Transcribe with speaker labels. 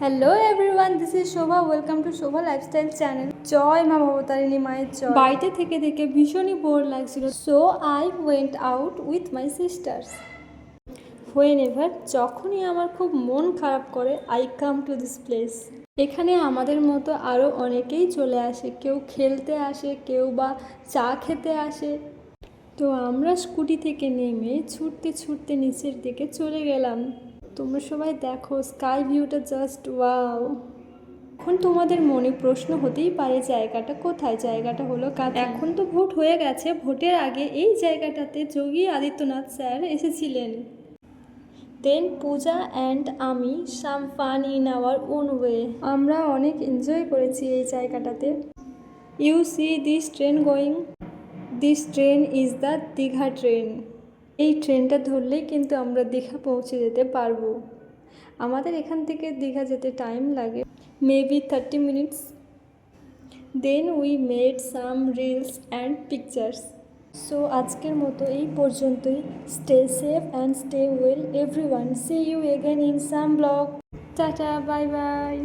Speaker 1: Hello everyone, this is Shobha. Welcome to Shobha lifestyle channel. জয় মা ভবতারিণী মায়ের জয়। বাড়িতে থেকে থেকে ভীষণই বোর লাগছিল, so I went out with my sisters. Whenever, যখনই আমার খুব মন খারাপ করে, I come to this place. এখানে আমাদের মতো আরও অনেকেই চলে আসে, কেউ খেলতে আসে, কেউ বা চা খেতে আসে। তো আমরা স্কুটি থেকে নেমে ছুটতে ছুটতে নিচের দিকে চলে গেলাম। তোমরা সবাই দেখো, স্কাই ভিউটা জাস্ট ওয়াও। এখন তোমাদের মনে প্রশ্ন হতেই পারে জায়গাটা কোথায়। জায়গাটা হলো এখন তো ভোট হয়ে গেছে, ভোটের আগে এই জায়গাটাতে যোগী আদিত্যনাথ স্যার এসেছিলেন। দেন পূজা অ্যান্ড আমি some fun in our own way. আমরা অনেক এনজয় করেছি এই জায়গাটাতে। You see this train going, this train is the Digha train. এই ট্রেনটা ধরলেই কিন্তু আমরা দীঘা পৌঁছে যেতে পারবো। আমাদের এখান থেকে দীঘা যেতে টাইম লাগে maybe 30 minutes. Then we made some reels and pictures. So আজকের মতো এই পর্যন্তই। Stay safe and stay well everyone. C you again in some blog. Tata, bye bye.